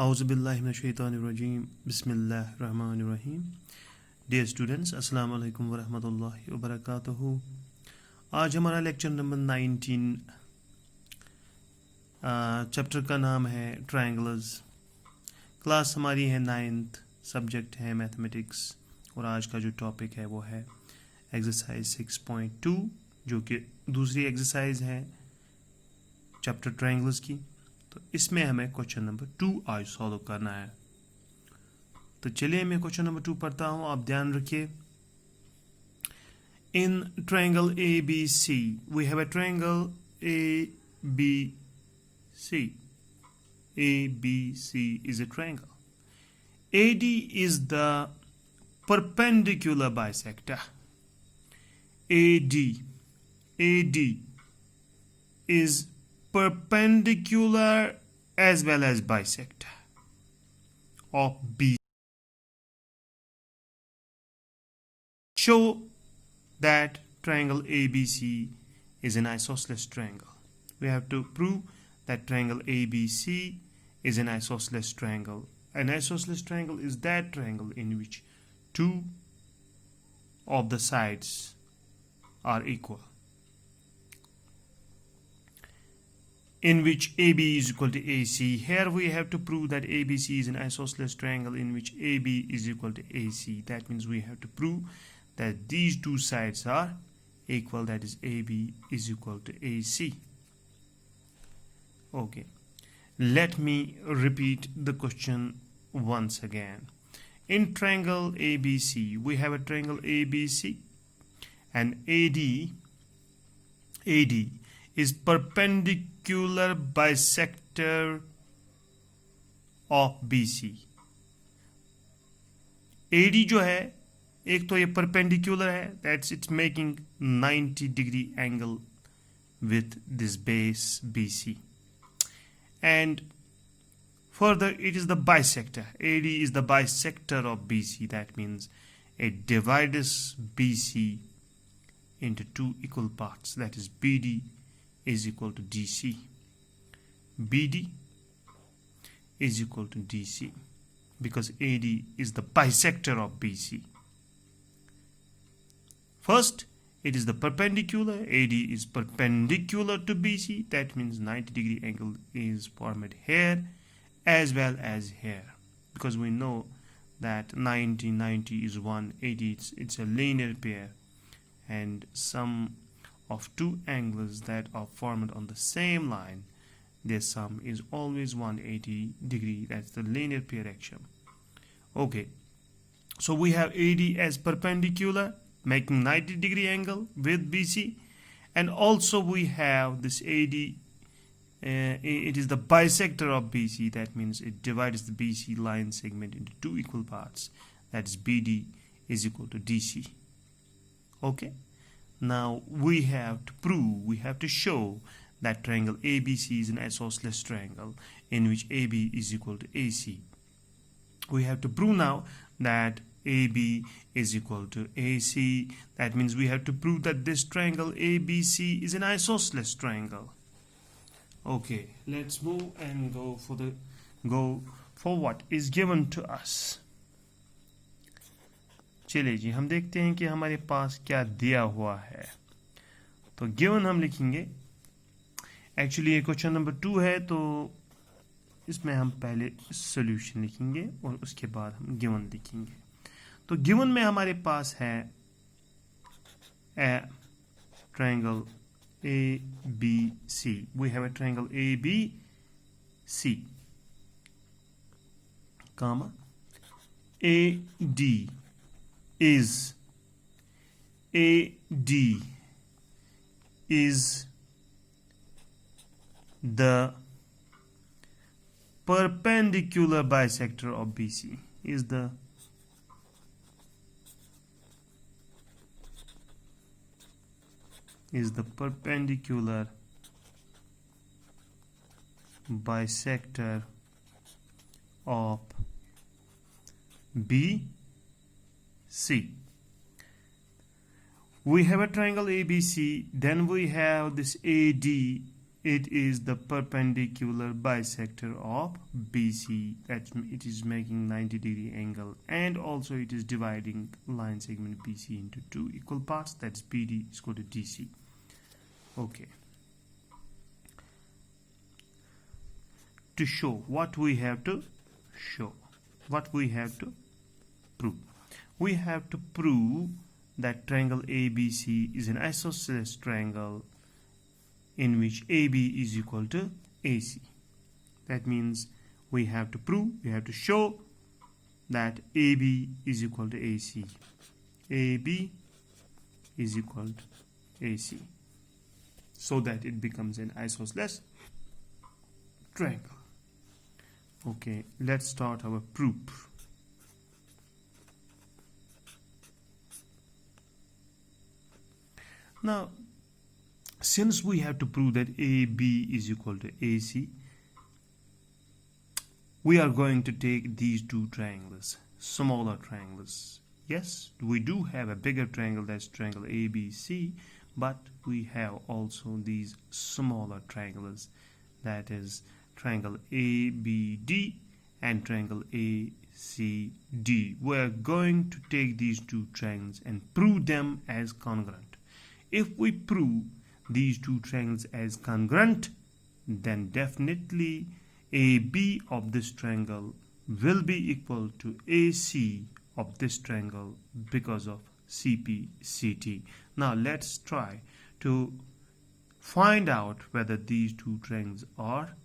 Auzubillahiminash-shaytanir-rajim. Bismillahir-rahmanir-rahim. Dear students, Assalamu alaikum wa rahmatullahi wa barakatuhu. आज हमारा lecture number 19 chapter का नाम है ट्रायंगल्स। क्लास हमारी है 9th, सब्जेक्ट है मैथमेटिक्स और आज का जो टॉपिक है वो है एक्सरसाइज 6.2 जो कि दूसरी एक्सरसाइज है चैप्टर ट्रायंगल्स की। तो इसमें हमें क्वेश्चन नंबर 2 आज सॉल्व करना है। तो चलिए मैं क्वेश्चन नंबर 2 पढ़ता हूँ, आप ध्यान रखिए। In triangle ABC, we have a triangle ABC. ABC is a triangle. AD is the perpendicular bisector. AD is perpendicular as well as bisector of B. Show that triangle ABC is an isosceles triangle. We have to prove that triangle ABC is an isosceles triangle. An isosceles triangle is that triangle in which two of the sides are equal, in which AB is equal to AC. Here we have to prove that ABC is an isosceles triangle in which AB is equal to AC. That means we have to prove that these two sides are equal, that is AB is equal to AC. Okay, let me repeat the question once again. In triangle ABC, we have a triangle ABC and AD is perpendicular bisector of BC. AD जो है एक तो ये perpendicular है, that's it's making 90-degree angle with this base BC, and further it is the bisector. AD is the bisector of BC. That means it divides BC into two equal parts, that is BD is equal to DC. BD is equal to DC because AD is the bisector of BC. First, it is the perpendicular. AD is perpendicular to BC. That means 90-degree angle is formed here as well as here, because we know that 90 is 180. It's a linear pair, and sum of two angles that are formed on the same line, their sum is always 180 degree. That's the linear pair action. Okay, so we have AD as perpendicular, making 90-degree angle with BC, and also we have this AD, it is the bisector of BC. That means it divides the BC line segment into two equal parts, that is BD is equal to DC. Okay, now we have to prove, we have to show that triangle ABC is an isosceles triangle in which AB is equal to AC. We have to prove now that AB is equal to AC. That means we have to prove that this triangle ABC is an isosceles triangle. Okay, let's move and go for what is given to us. चलिए जी, हम देखते हैं कि हमारे पास क्या दिया हुआ है। तो गिवन हम लिखेंगे, एक्चुअली ये क्वेश्चन नंबर 2 है, तो इसमें हम पहले सॉल्यूशन लिखेंगे और उसके बाद हम गिवन लिखेंगे। तो गिवन में हमारे पास है triangle ABC. We have a triangle ABC, comma AD is the perpendicular bisector of BC. Is the perpendicular bisector of BC. We have a triangle ABC, then we have this AD it is the perpendicular bisector of BC. That it is making 90-degree angle, and also it is dividing line segment BC into two equal parts. That's BD is equal to DC. Okay. To show what we have to show, what we have to prove. We have to prove that triangle ABC is an isosceles triangle in which AB is equal to AC. That means we have to prove, we have to show that AB is equal to AC. AB is equal to AC, so that it becomes an isosceles triangle. Okay, let's start our proof. Now, since we have to prove that AB is equal to AC, we are going to take these two triangles, smaller triangles. Yes, we do have a bigger triangle, that's triangle ABC, but we have also these smaller triangles, that is triangle ABD and triangle ACD. We are going to take these two triangles and prove them as congruent. If we prove these two triangles as congruent, then definitely AB of this triangle will be equal to AC of this triangle because of CP/CT. Now let's try to find out whether these two triangles are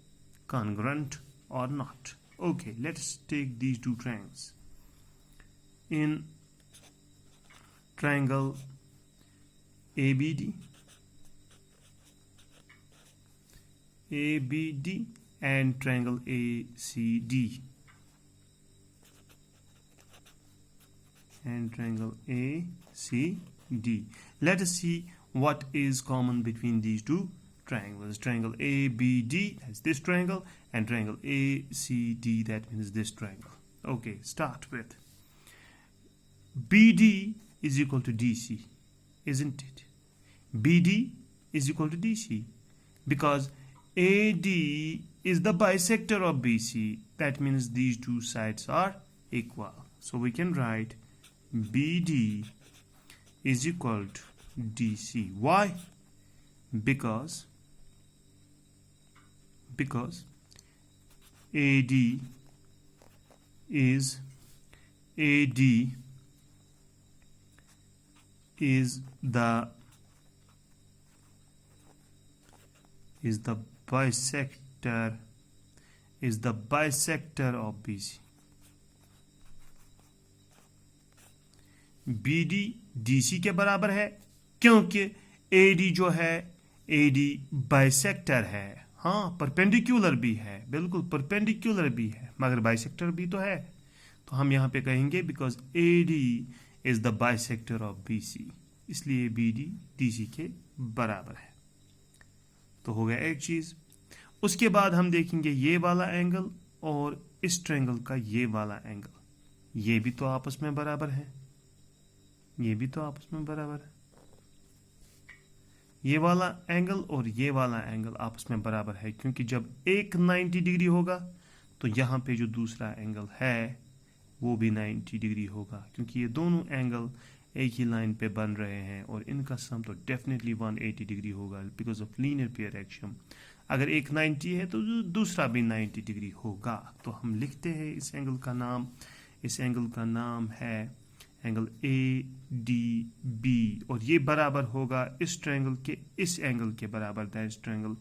congruent or not. Okay, let's take these two triangles. In triangle ABD and triangle ACD and triangle ACD. Let us see what is common between these two triangles. Triangle ABD, that's this triangle, and triangle ACD, that means this triangle. Okay, start with BD is equal to DC, isn't it? BD is equal to DC because AD is the bisector of BC. That means these two sides are equal. So we can write BD is equal to DC. Why? Because AD is the bisector of BC. BD DC के बराबर है क्योंकि AD जो है AD bisector है. हाँ, perpendicular भी है, बिल्कुल परपेंडिकुलर भी है, मगर बाइसेक्टर भी तो है. तो हम यहाँ पे कहेंगे because AD is the bisector of BC, इसलिए BD DC के बराबर है. तो हो गया एक चीज. उसके बाद हम देखेंगे ये वाला एंगल और इस ट्रायंगल का ये वाला एंगल, ये भी तो आपस में बराबर है, ये भी तो आपस में बराबर है. ये वाला एंगल और ये वाला एंगल आपस में बराबर है क्योंकि जब एक 90 डिग्री होगा तो यहाँ पे जो दूसरा एंगल है वो भी 90 डिग्री होगा क्योंकि ये दोनों एंगल एक ही लाइन पे बन रहे हैं और इनका सम तो डेफिनेटली 180 डिग्री होगा because of linear pair action. अगर एक 90 है तो दूसरा भी 90 डिग्री होगा. तो हम लिखते हैं इस एंगल का नाम है एंगल ADB और ये बराबर होगा इस ट्रायंगल के इस एंगल के बराबर, that is triangle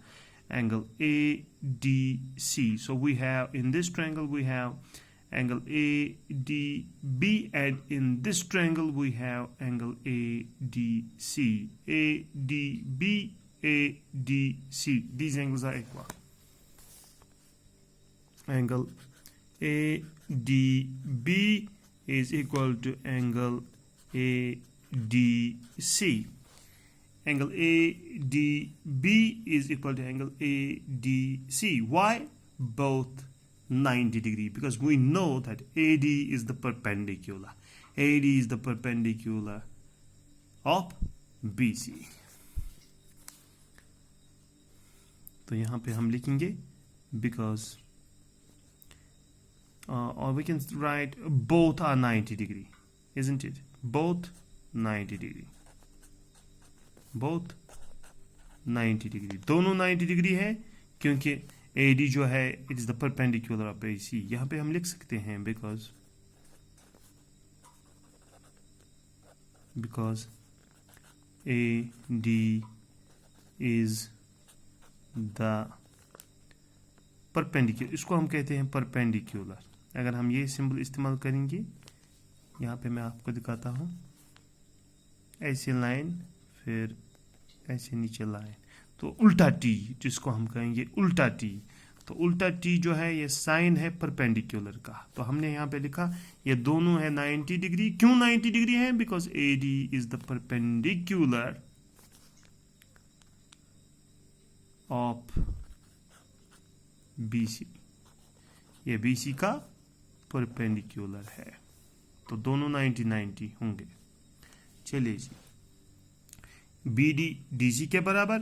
angle ADC. So we have in this triangle we have angle ADB and in this triangle we have angle ADC. ADB, ADC. These angles are equal. Angle ADB is equal to angle ADC. Angle ADB is equal to angle ADC. Why? Both 90 degree, because we know that AD is the perpendicular. AD is the perpendicular of BC. तो यहाँ पे हम लिखेंगे because or we can write both are 90 degree, isn't it? Both 90 degree, both 90 degree, दोनों 90 degree है क्योंकि AD जो है it is the perpendicular of AC. यहाँ पे हम लिख सकते हैं because AD is the perpendicular, इसको हम कहते हैं perpendicular. अगर हम ये सिंबल इस्तेमाल करेंगे, यहाँ पे मैं आपको दिखाता हूँ, ऐसे लाइन फिर ऐसे नीचे लाइन, तो उल्टा टी जिसको हम कहेंगे उल्टा टी. तो उल्टा टी जो है ये साइन है परपेंडिकुलर का. तो हमने यहाँ पे लिखा ये दोनों है 90 डिग्री. क्यों 90 डिग्री है? Because AD is the perpendicular of BC. ये BC का परपेंडिकुलर है, तो दोनों 90-90 होंगे. चलिए जी, BD DC के बराबर,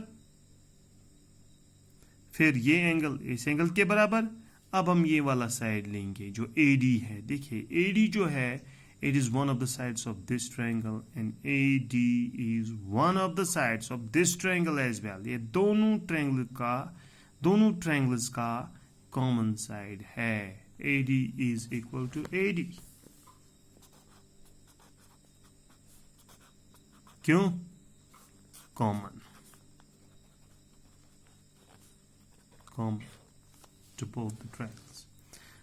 फिर ये एंगल इस एंगल के बराबर. अब हम ये वाला साइड लेंगे जो AD है. देखिए AD जो है it is one of the sides of this triangle and AD is one of the sides of this triangle as well. ये दोनों ट्रायंगल्स का कॉमन साइड है. AD is equal to AD. क्यों? Common to both the triangles.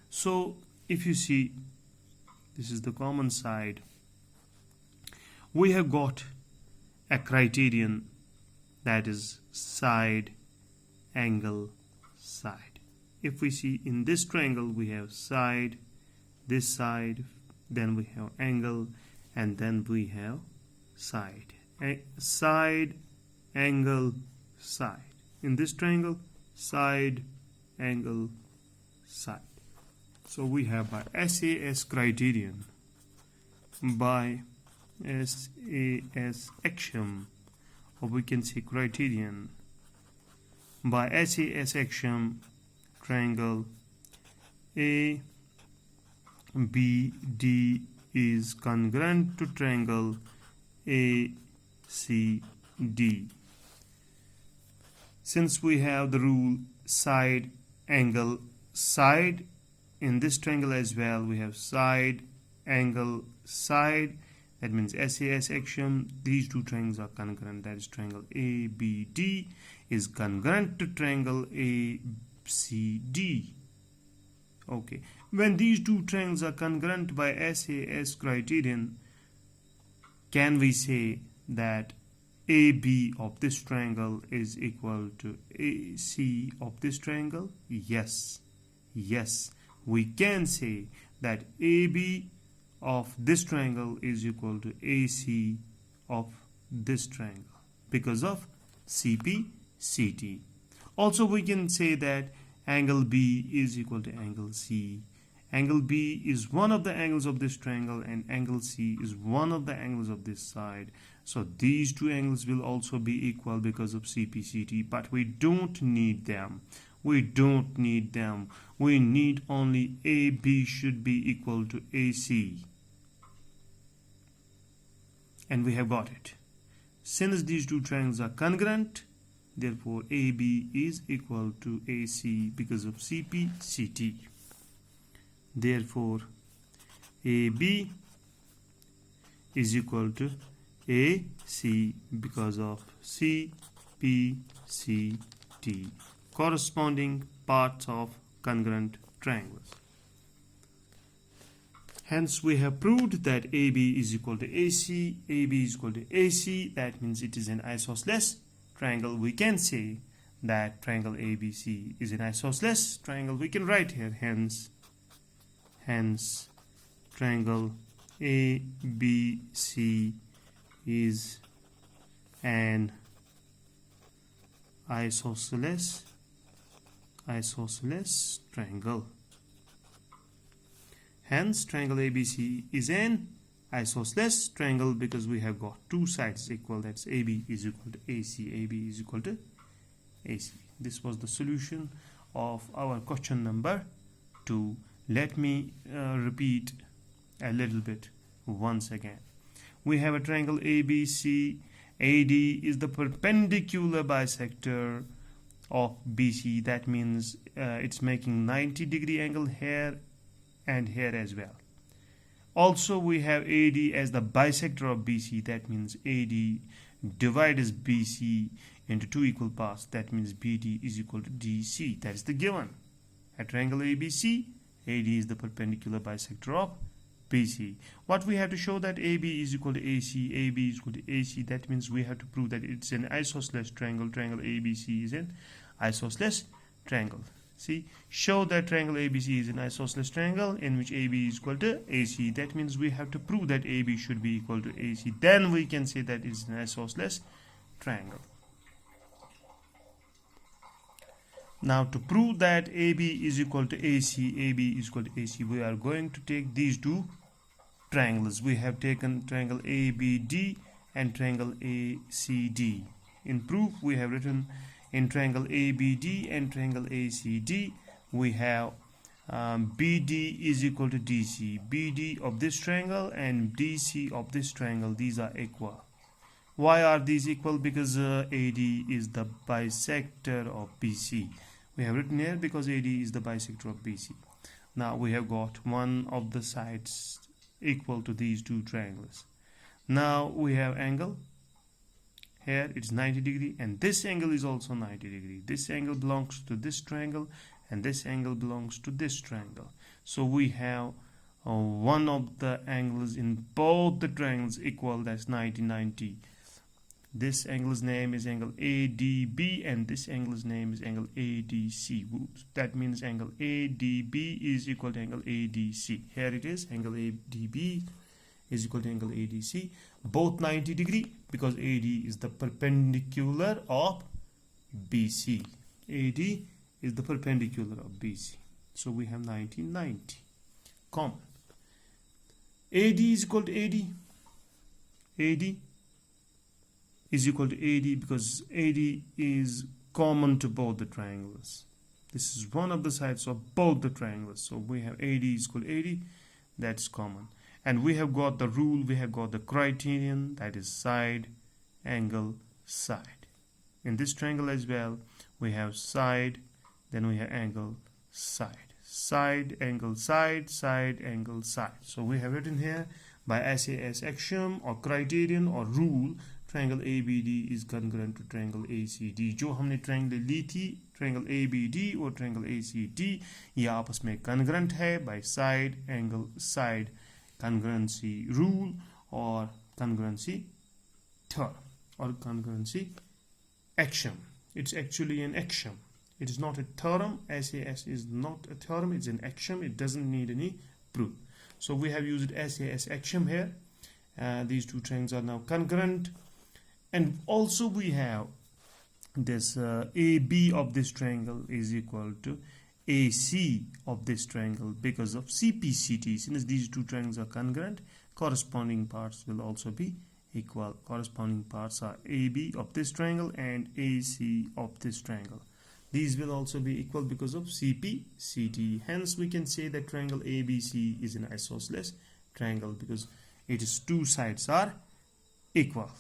So if you see, this is the common side. We have got a criterion, that is side, angle, side. If we see in this triangle, we have side, this side, then we have angle, and then we have side. Side, angle, side. In this triangle, side, angle, side. So we have by SAS criterion, by SAS axiom, or we can say criterion, by SAS axiom, triangle ABD is congruent to triangle ACD. Since we have the rule side, angle, side, in this triangle as well we have side, angle, side. That means SAS axiom, these two triangles are congruent. That is triangle ABD is congruent to triangle ACD. Okay, when these two triangles are congruent by SAS criterion, can we say that AB of this triangle is equal to AC of this triangle? Yes, we can say that AB of this triangle is equal to AC of this triangle because of CP/CT. Also we can say that angle B is equal to angle C. Angle B is one of the angles of this triangle and angle C is one of the angles of this side. So these two angles will also be equal because of CP/CT, but we don't need them. We need only AB should be equal to AC. And we have got it. Since these two triangles are congruent, therefore AB is equal to AC because of CP/CT. Therefore AB is equal to AC because of CP/CT, corresponding parts of congruent triangles. Hence we have proved that AB is equal to AC. AB is equal to AC, that means it is an isosceles triangle. We can say that triangle ABC is an isosceles triangle. We can write here hence triangle ABC is an isosceles triangle. Hence triangle ABC is an isosceles triangle because we have got two sides equal. That's AB is equal to AC. AB is equal to AC. This was the solution of our question number 2. Let me repeat a little bit once again. We have a triangle ABC. AD is the perpendicular bisector of BC. That means it's making 90-degree angle here and here as well. Also, we have AD as the bisector of BC. That means AD divides BC into two equal parts. That means BD is equal to DC. That is the given. At triangle ABC, AD is the perpendicular bisector of BC. What we have to show that AB is equal to AC, AB is equal to AC. That means we have to prove that it's an isosceles triangle. Triangle ABC is an isosceles triangle. See, show that triangle ABC is an isosceles triangle in which AB is equal to AC. That means we have to prove that AB should be equal to AC. Then we can say that it's an isosceles triangle. Now, to prove that AB is equal to AC, AB is equal to AC, we are going to take these two triangles. We have taken triangle ABD and triangle ACD. In proof, we have written in triangle ABD and triangle ACD, we have BD is equal to DC. BD of this triangle and DC of this triangle, these are equal. Why are these equal? Because AD is the bisector of BC. We have written here because AD is the bisector of BC. Now we have got one of the sides equal to these two triangles. Now we have angle. Here it's 90 degree and this angle is also 90 degree. This angle belongs to this triangle and this angle belongs to this triangle. So we have one of the angles in both the triangles equal, that's 90, 90. This angle's name is angle ADB and this angle's name is angle ADC. That means angle ADB is equal to angle ADC. Here it is, angle ADB is equal to angle ADC. Both 90 degree because AD is the perpendicular of BC. AD is the perpendicular of BC. So we have 90, 90. Common. AD is equal to AD. AD is equal to AD because AD is common to both the triangles. This is one of the sides of both the triangles. So we have AD is equal to AD. That's common. And we have got the rule, we have got the criterion, that is side, angle, side. In this triangle as well, we have side, then we have angle, side. Side, angle, side, side, angle, side. So we have written here by SAS axiom or criterion or rule, triangle ABD is congruent to triangle ACD. जो हमने triangle ली थी, triangle ABD और triangle ACD, ये आपस में congruent है by side, angle, side, congruency rule or congruency theorem or congruency axiom. It's actually an axiom. It is not a theorem. SAS is not a theorem. It's an axiom. It doesn't need any proof. So we have used SAS axiom here. These two triangles are now congruent. And also we have this AB of this triangle is equal to AC of this triangle because of CPCT. Since these two triangles are congruent, corresponding parts will also be equal. Corresponding parts are AB of this triangle and AC of this triangle. These will also be equal because of CPCT. Hence, we can say that triangle ABC is an isosceles triangle because its two sides are equal.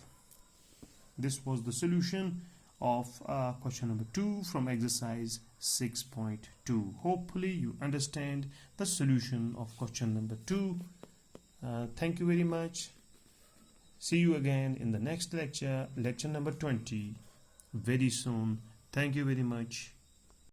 This was the solution of question number 2 from exercise 6.2. Hopefully you understand the solution of question number 2. Thank you very much. See you again in the next lecture, lecture number 20, very soon. Thank you very much.